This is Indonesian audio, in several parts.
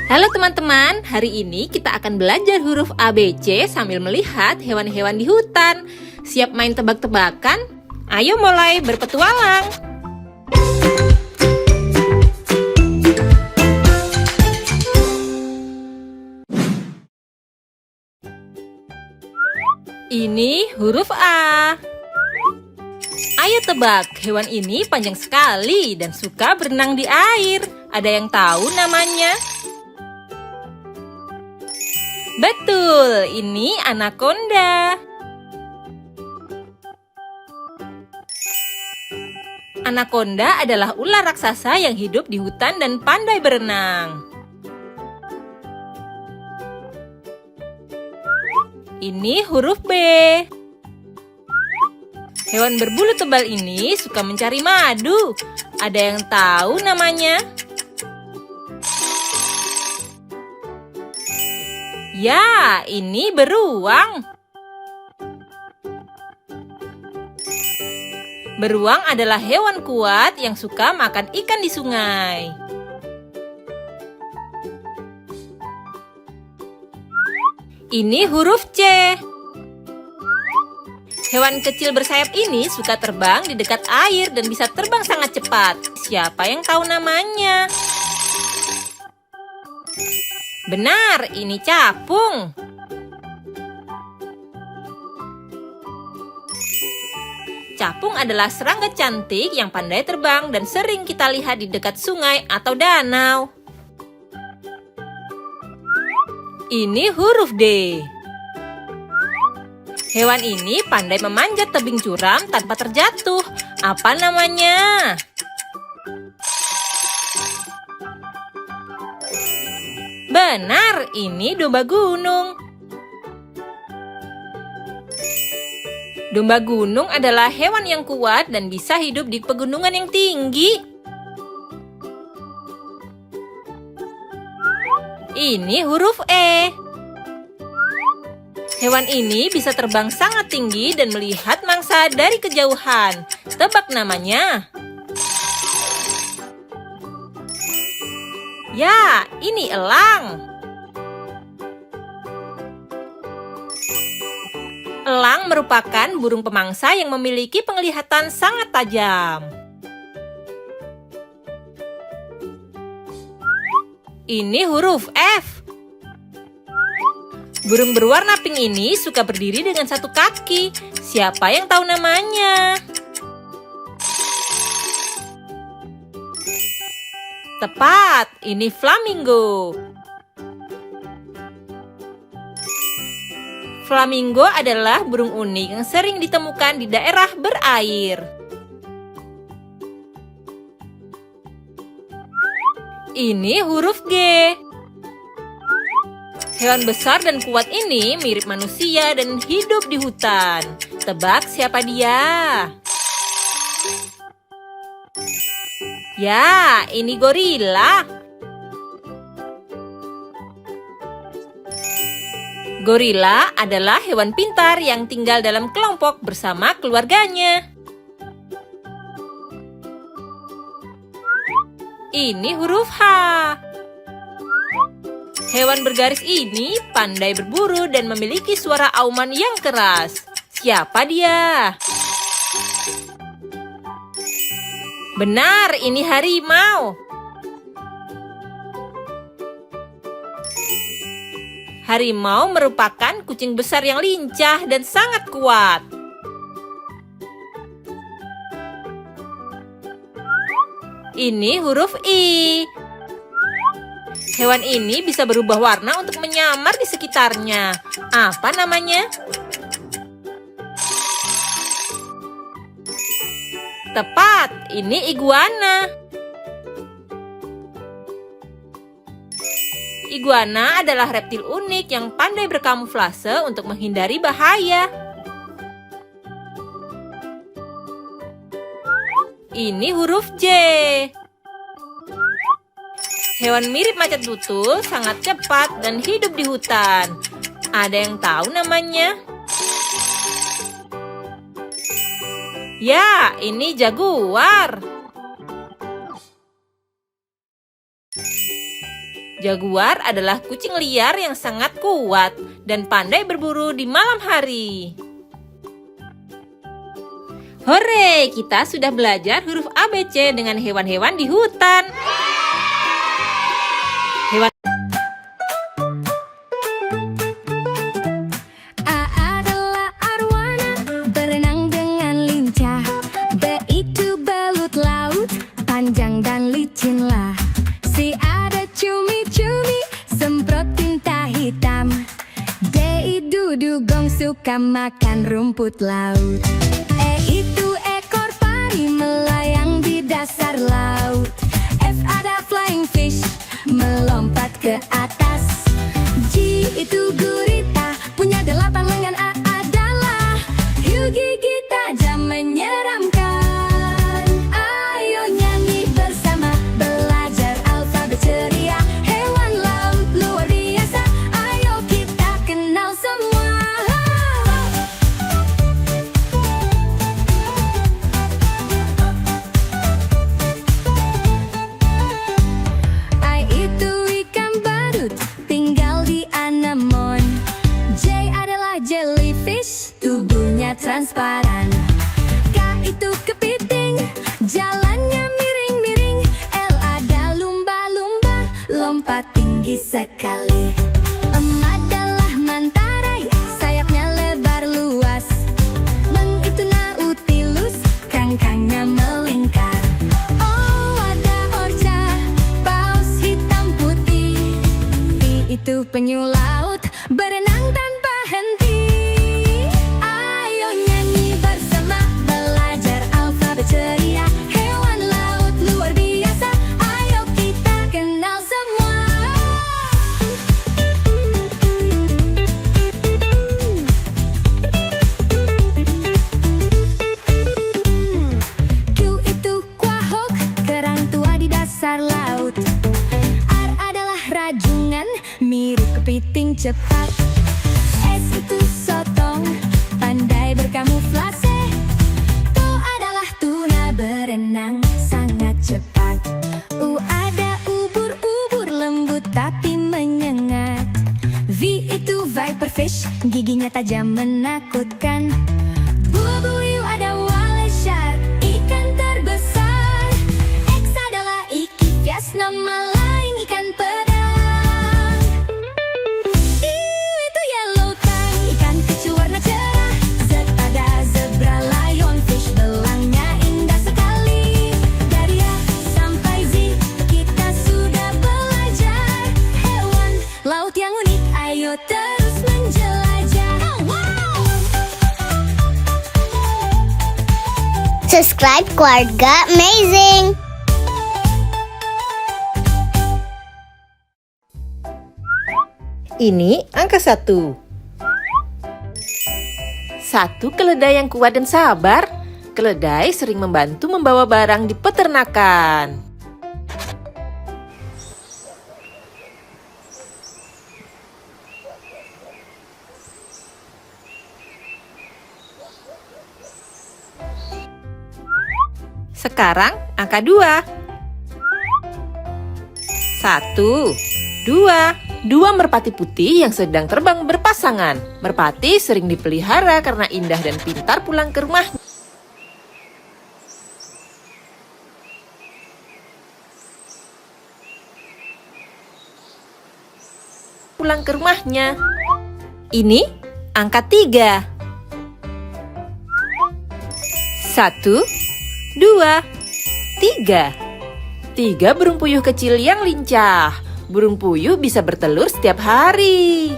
Halo teman-teman, hari ini kita akan belajar huruf ABC sambil melihat hewan-hewan di hutan. Siap main tebak-tebakan? Ayo mulai berpetualang! Ini huruf A. Ayo tebak, hewan ini panjang sekali dan suka berenang di air. Ada yang tahu namanya? Betul, ini anaconda. Anaconda adalah ular raksasa yang hidup di hutan dan pandai berenang. Ini huruf B. Hewan berbulu tebal ini suka mencari madu. Ada yang tahu namanya? Ya, ini beruang. Beruang adalah hewan kuat yang suka makan ikan di sungai. Ini huruf C. Hewan kecil bersayap ini suka terbang di dekat air dan bisa terbang sangat cepat. Siapa yang tahu namanya? Benar, ini capung. Capung adalah serangga cantik yang pandai terbang dan sering kita lihat di dekat sungai atau danau. Ini huruf D. Hewan ini pandai memanjat tebing curam tanpa terjatuh. Apa namanya? Benar, ini domba gunung. Domba gunung adalah hewan yang kuat dan bisa hidup di pegunungan yang tinggi. Ini huruf E. Hewan ini bisa terbang sangat tinggi dan melihat mangsa dari kejauhan. Tebak namanya. Ya, ini elang. Elang merupakan burung pemangsa yang memiliki penglihatan sangat tajam. Ini huruf F. Burung berwarna pink ini suka berdiri dengan satu kaki. Siapa yang tahu namanya? Tepat, ini flamingo. Flamingo adalah burung unik yang sering ditemukan di daerah berair. Ini huruf G. Hewan besar dan kuat ini mirip manusia dan hidup di hutan. Tebak siapa dia? Ya, ini gorila. Gorila adalah hewan pintar yang tinggal dalam kelompok bersama keluarganya. Ini huruf H. Hewan bergaris ini pandai berburu dan memiliki suara auman yang keras. Siapa dia? Benar, ini harimau. Harimau merupakan kucing besar yang lincah dan sangat kuat. Ini huruf I. Hewan ini bisa berubah warna untuk menyamar di sekitarnya. Apa namanya? Tepat, ini iguana. Iguana adalah reptil unik yang pandai berkamuflase untuk menghindari bahaya. Ini huruf J. Hewan mirip macan tutul sangat cepat dan hidup di hutan. Ada yang tahu namanya? Ya, ini jaguar. Jaguar adalah kucing liar yang sangat kuat dan pandai berburu di malam hari. Hore, kita sudah belajar huruf ABC dengan hewan-hewan di hutan. Hewan A adalah arwana, berenang dengan lincah. B itu belut laut, panjang dan licinlah. C ada cumi-cumi, semprot tinta hitam. D itu dugong, suka makan rumput laut. E itu ekor pari, melayang di dasar laut. F ada flying fish, melompat ke atas. G itu gurita, punya 8 lengan. A adalah hiu, gigi tajam menyeramkan. Ayo nyanyi bersama, belajar alfabet ceria. Hewan laut luar biasa, ayo kita kenal semua. I itu ikan badut, tinggal di anemon. J adalah jellyfish, tubuhnya transparan. K itu kepiting, jalannya miring-miring. L ada lumba-lumba, lompat tinggi sekali. M adalah mantarai, sayapnya lebar luas. N itu nautilus, kangkangnya melingkar. O ada orca, paus hitam putih. P itu penyu laut, berenang tanpa henti. Ayo nyanyi bersama, belajar alfabet ceria. Hewan laut luar biasa, ayo kita kenal semua. Q itu kuahok, kerang tua di dasar laut. R adalah rajungan, mirip kepiting cepat. S itu sotong, pandai berkamuflase. T adalah tuna, berenang sangat cepat. U ada ubur-ubur, lembut tapi menyengat. V itu viperfish, giginya tajam menakutkan. Buah-buih ada whale shark, ikan terbesar. X adalah ikifias, nama lain ikan pedang. Itu yellow tang, ikan kecil warna cerah. Z ada zebra lionfish, belangnya indah sekali. Dari A sampai Z, kita sudah belajar hewan laut yang unik, ayo terus menjelajah. Subscribe Keluarga Amazing. Ini angka 1. 1. Keledai yang kuat dan sabar. Keledai sering membantu membawa barang di peternakan. Sekarang angka 2. 1, 2. 2 merpati putih yang sedang terbang berpasangan. Merpati sering dipelihara karena indah dan pintar pulang ke rumah. Pulang ke rumahnya. Ini angka 3. 1, 2, 3. 3 burung puyuh kecil yang lincah. Burung puyuh bisa bertelur setiap hari.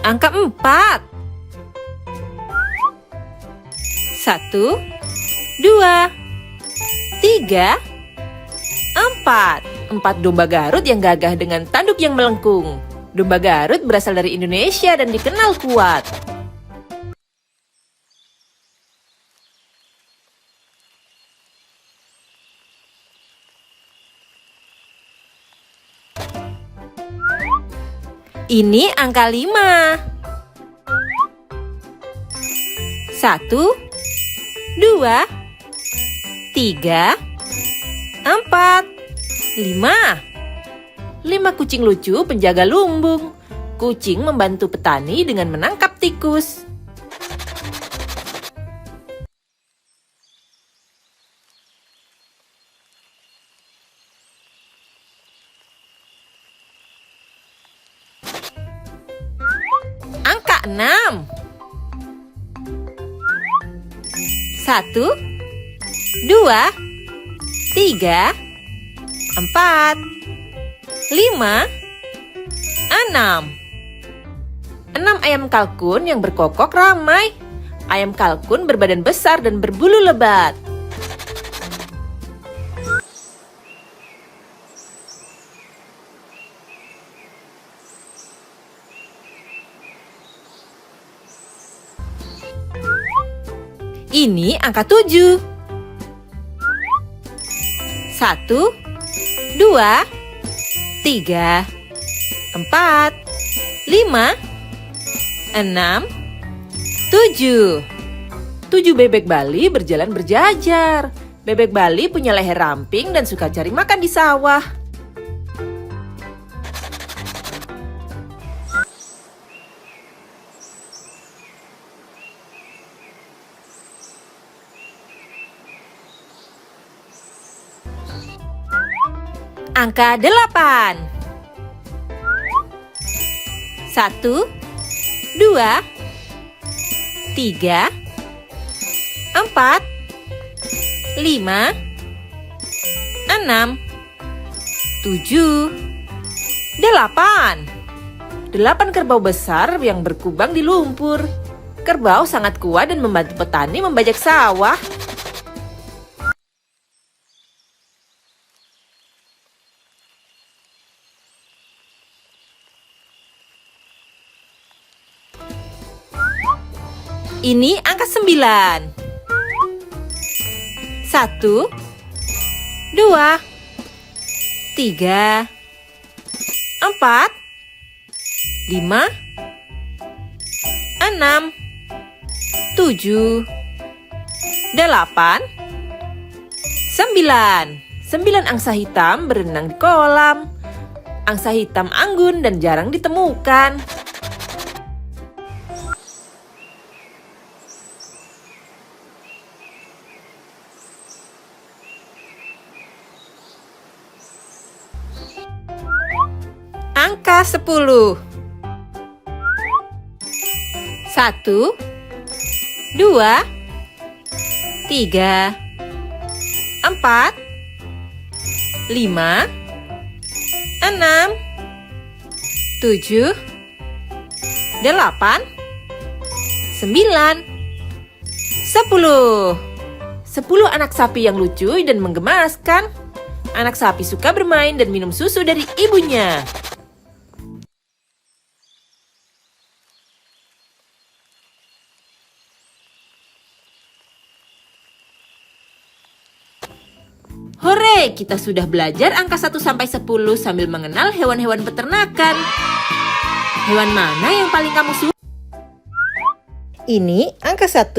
Angka 4. 1, 2, 3, 4. 4 domba Garut yang gagah dengan tanduk yang melengkung. Domba Garut berasal dari Indonesia dan dikenal kuat. Ini angka 5. 1, 2, 3, 4, 5. 5 kucing lucu penjaga lumbung. Kucing membantu petani dengan menangkap tikus. Angka 6. 1, 2, 3, 4, 5, 6. 6 ayam kalkun yang berkokok ramai. Ayam kalkun berbadan besar dan berbulu lebat. Ini angka 7. 1, 2, 3, 4, 5, 6, 7. 7 bebek Bali berjalan berjajar. Bebek Bali punya leher ramping dan suka cari makan di sawah. Angka 8. 1, 2, 3, 4, 5, 6, 7, 8. 8 kerbau besar yang berkubang di lumpur. Kerbau sangat kuat dan membantu petani membajak sawah. Ini angka 9. 1, 2, 3, 4, 5, 6, 7, 8, 9. 9 angsa hitam berenang di kolam. Angsa hitam anggun dan jarang ditemukan. Angka 10. 1, 2, 3, 4, 5, 6, 7, 8, 9, 10. 10 anak sapi yang lucu dan menggemaskan. Anak sapi suka bermain dan minum susu dari ibunya. Hore, kita sudah belajar angka 1 sampai 10 sambil mengenal hewan-hewan peternakan. Hewan mana yang paling kamu suka? Ini angka 1.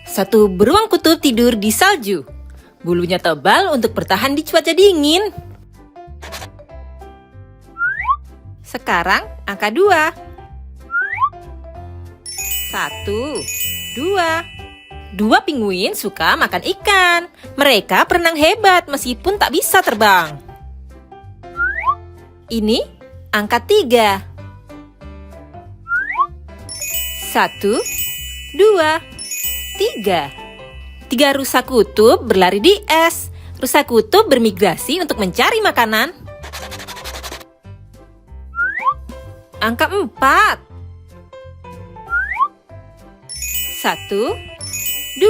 1 beruang kutub tidur di salju. Bulunya tebal untuk bertahan di cuaca dingin. Sekarang angka 2. 1, 2. 2 pinguin suka makan ikan. Mereka berenang hebat meskipun tak bisa terbang. Ini angka 3. 1, 2, 3. 3 rusa kutub berlari di es. Rusa kutub bermigrasi untuk mencari makanan. Angka 4. 1, 2,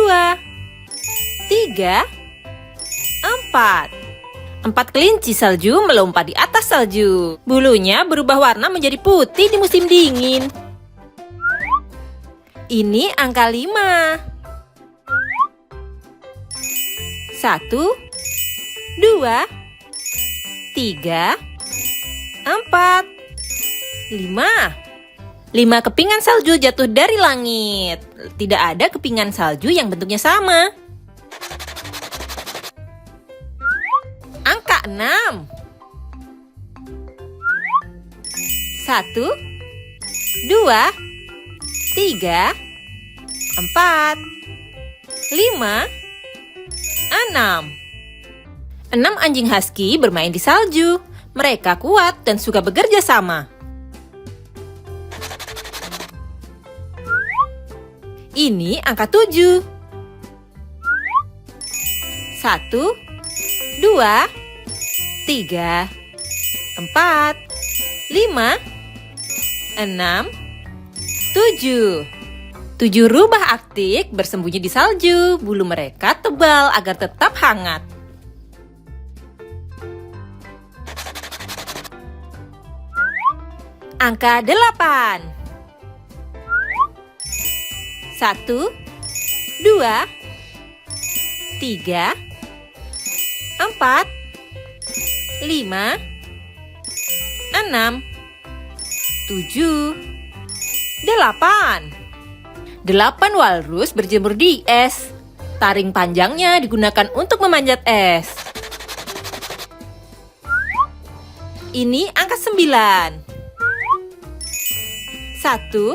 3, 4. 4 kelinci salju melompat di atas salju. Bulunya berubah warna menjadi putih di musim dingin. Ini angka 5. 1, 2, 3, 4, 5. 5 kepingan salju jatuh dari langit. Tidak ada kepingan salju yang bentuknya sama. Angka 6. 1, 2, 3, 4, 5, 6. 6 anjing husky bermain di salju. Mereka kuat dan suka bekerja sama. Ini angka 7. 1, 2, 3, 4, 5, 6, 7. 7 rubah Arktik bersembunyi di salju. Bulu mereka tebal agar tetap hangat. Angka 8. 1, 2, 3, 4, 5, 6, 7, 8. 8 walrus berjemur di es. Taring panjangnya digunakan untuk memanjat es. Ini angka 9. 1, 2,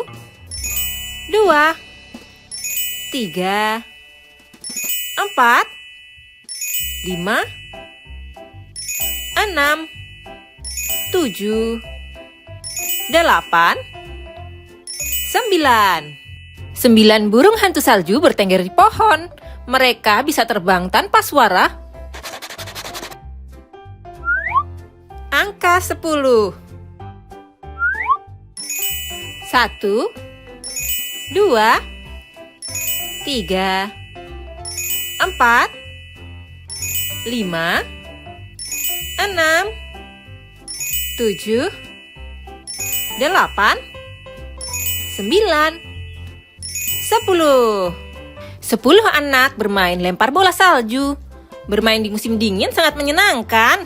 3, 4, 5, 6, 7, 8, 9. 9 burung hantu salju bertengger di pohon. Mereka bisa terbang tanpa suara. Angka 10. 1, 2, 3, 4, 5, 6, 7, 8, 9, 10. 10 anak bermain lempar bola salju. Bermain di musim dingin sangat menyenangkan.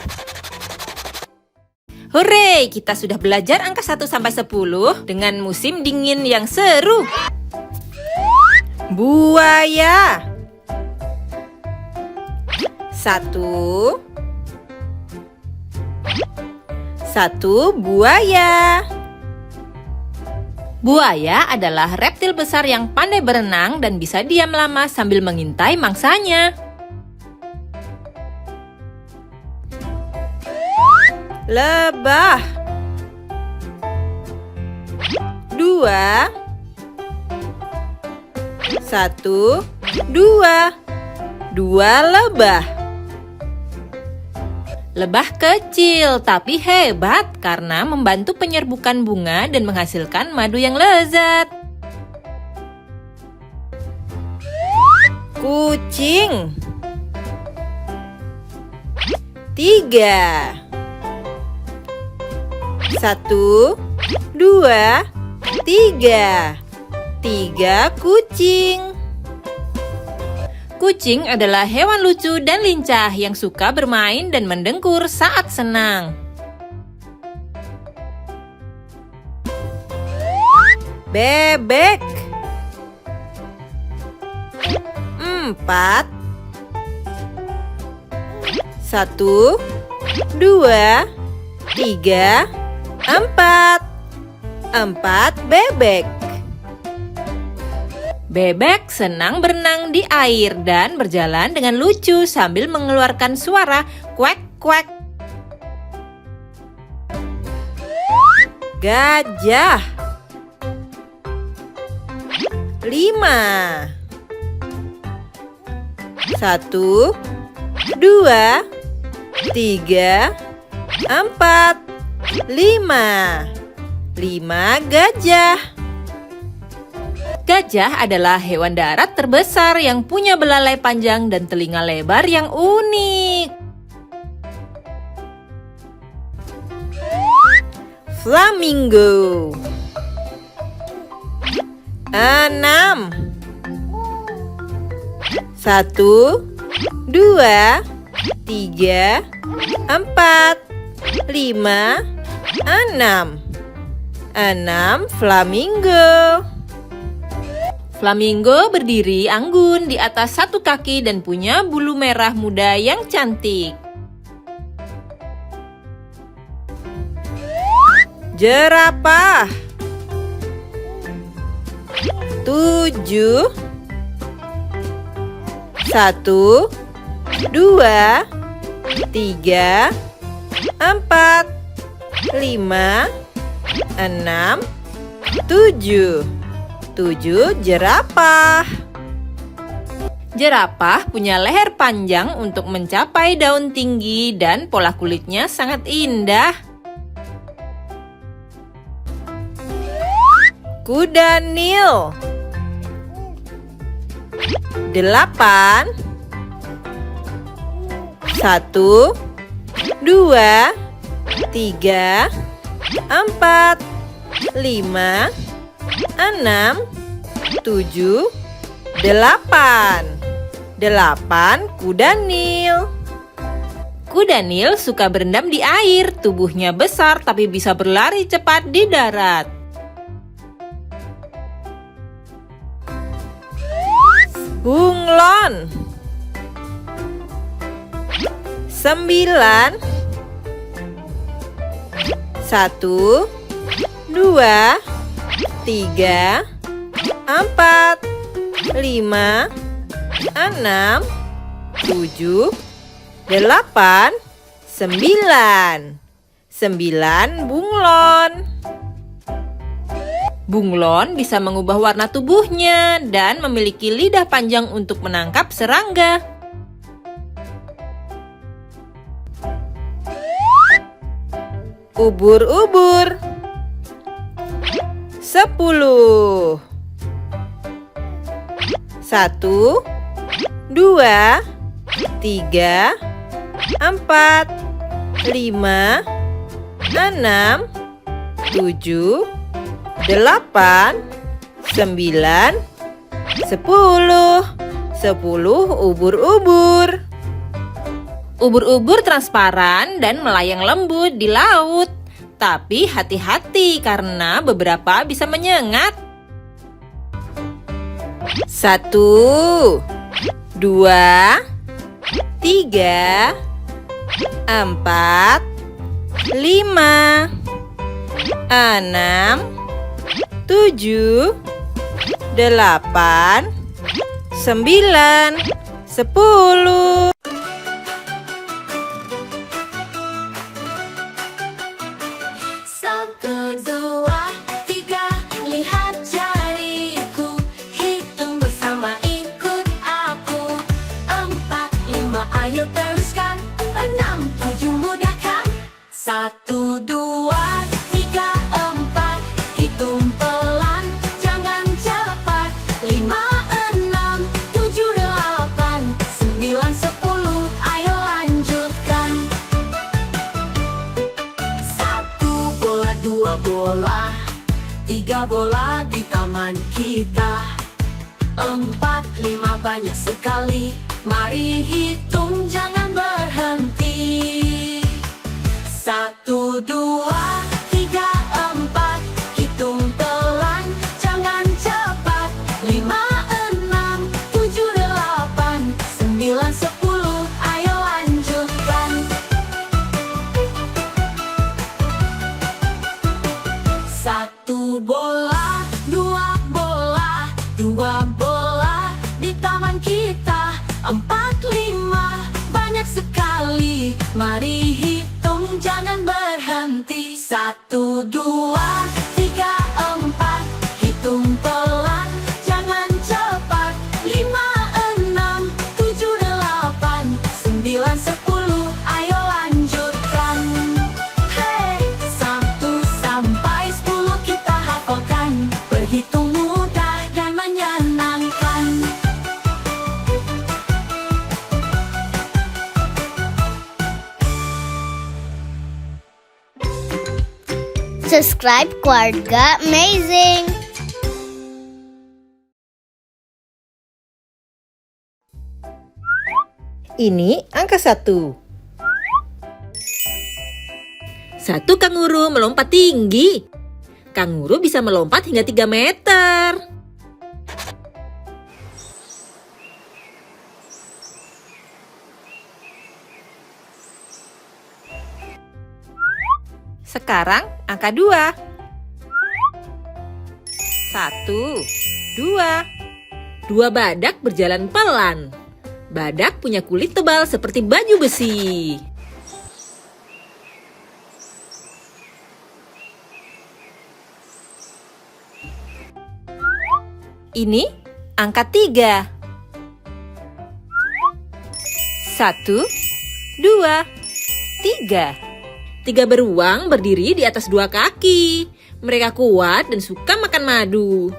Hore, kita sudah belajar angka 1 sampai 10 dengan musim dingin yang seru. Buaya. 1. 1 buaya. Buaya adalah reptil besar yang pandai berenang dan bisa diam lama sambil mengintai mangsanya. Lebah. 2, 1, 2. 2 lebah. Lebah kecil tapi hebat karena membantu penyerbukan bunga dan menghasilkan madu yang lezat. Kucing. 3. 1, 2, 3. 3 kucing. Kucing adalah hewan lucu dan lincah yang suka bermain dan mendengkur saat senang. Bebek. 4. 1, 2, 3, 4. 4 bebek. Bebek senang berenang di air dan berjalan dengan lucu sambil mengeluarkan suara kuek-kuek. Gajah. 5. 1, 2, 3, 4, 5. 5 gajah. Gajah adalah hewan darat terbesar yang punya belalai panjang dan telinga lebar yang unik. Flamingo. 6. 1, 2, 3, 4, 5, 6. 6 flamingo. Flamingo berdiri anggun di atas satu kaki dan punya bulu merah muda yang cantik. Jerapah. 7. 1, 2, 3, 4, 5, 6, 7. 7 jerapah. Jerapah punya leher panjang untuk mencapai daun tinggi dan pola kulitnya sangat indah. Kuda Nil. 8. 1, 2, 3, 4, 5, 6, 7, 8. 8 kuda Nil. Kuda Nil suka berendam di air. Tubuhnya besar tapi bisa berlari cepat di darat. Bunglon. 9. 1, 2, 3, 4, 5, 6, 7, 8, 9. 9 bunglon. Bunglon bisa mengubah warna tubuhnya dan memiliki lidah panjang untuk menangkap serangga. Ubur-ubur. 10. 1, 2, 3, 4, 5, 6, 7, 8, 9, 10. 10 ubur-ubur. Ubur-ubur transparan dan melayang lembut di laut. Tapi hati-hati karena beberapa bisa menyengat. 1, 2, 3, 4, 5, 6, 7, 8, 9, 10. Satu, dua, tiga, lihat jariku, hitung bersama ikut aku. 4, 5, ayo teruskan. 6, 7, mudahkan. 1, 2, 3, 4, hitung pelan, jangan cepat. 5, 6, 7, 8, 9, 10, ayo lanjutkan. 1 bola, 2 bola, 3 bola di taman kita. 4, 5 banyak sekali, mari hitung jangan berhenti. 1, 2, 3, 4, hitung pelan, jangan cepat. 5, 6, 7, 8, 9, 10, ayo lanjutkan. 1 bola, 2 bola, 2 bola di taman kita. 4, 5 banyak sekali, mari hitung jangan berhenti. 1, 2, 3, 4, hitung pelan, jangan cepat. 5, 6, 7, 8, 9, 10, ayo lanjutkan. Hey, 1 sampai 10 kita hafalkan. Berhitung mudah dan menyenangkan. Subscribe Keluarga Amazing. Ini angka 1. Satu kanguru melompat tinggi. Kanguru bisa melompat hingga 3 meter. Sekarang angka 2. 1, 2. 2 badak berjalan pelan. Badak punya kulit tebal seperti baju besi. Ini angka 3. 1, 2, 3. 3 beruang berdiri di atas 2 kaki. Mereka kuat dan suka makan madu.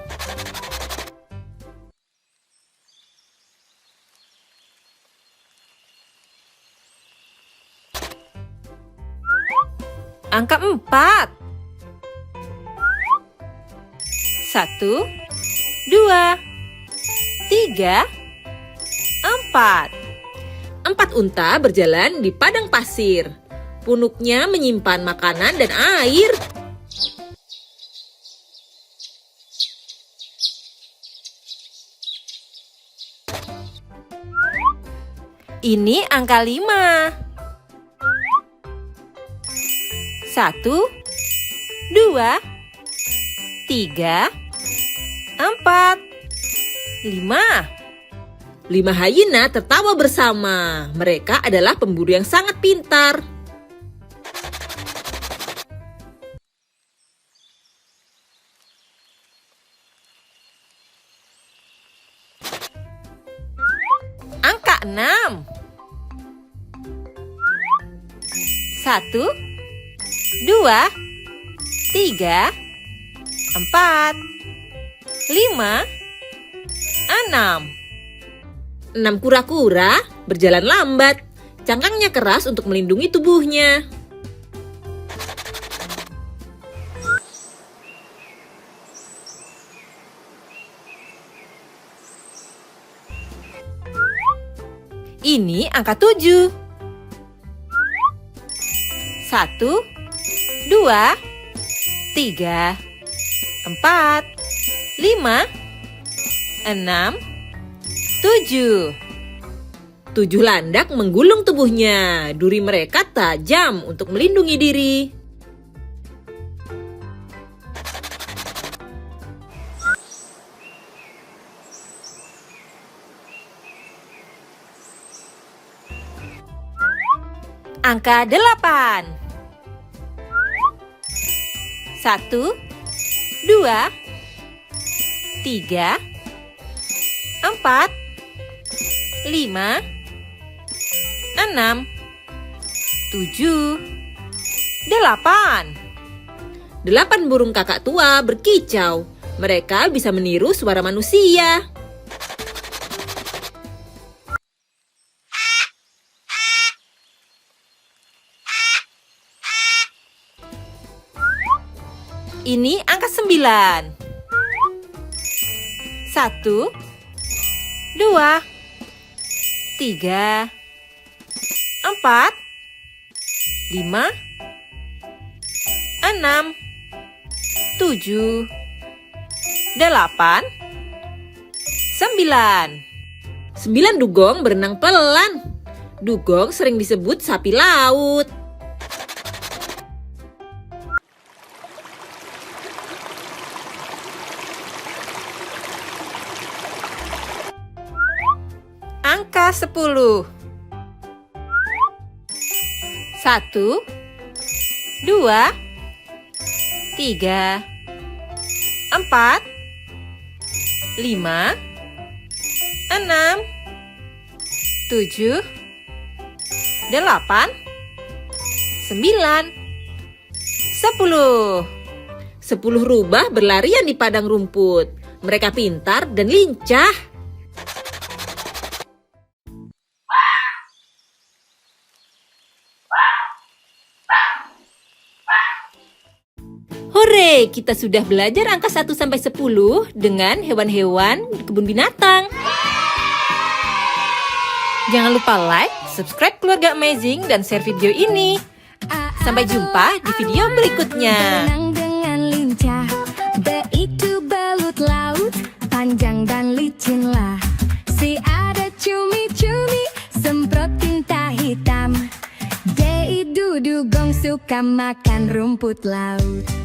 Angka 4. 1, 2, 3, 4. 4 unta berjalan di padang pasir. Punuknya menyimpan makanan dan air. Ini angka 5. 1, 2, 3, 4, 5. 5 hyena tertawa bersama. Mereka adalah pemburu yang sangat pintar. Angka 6. 1, 2, 3, 4, 5, 6. 6 kura-kura berjalan lambat. Cangkangnya keras untuk melindungi tubuhnya. Ini angka 7. 1, 2, 3, 4, 5, 6, 7. 7 landak menggulung tubuhnya. Duri mereka tajam untuk melindungi diri. Angka 8. 1, 2, 3, 4, 5, 6, 7, 8. 8 burung kakak tua berkicau. Mereka bisa meniru suara manusia. Ini angka 9. 1, 2, 3, 4, 5, 6, 7, 8, 9. 9 dugong berenang pelan. Dugong sering disebut sapi laut. Angka 10. 1, 2, 3, 4, 5, 6, 7, 8, 9, 10. 10 rubah berlarian di padang rumput. Mereka pintar dan lincah. Hore, kita sudah belajar angka 1 sampai 10 dengan hewan-hewan di kebun binatang. Jangan lupa like, subscribe Keluarga Amazing, dan share video ini. Sampai jumpa di video berikutnya. Berenang dengan lincah. B itu belut laut, panjang dan licinlah. C ada cumi-cumi, semprot tinta hitam. D dudugong suka makan rumput laut.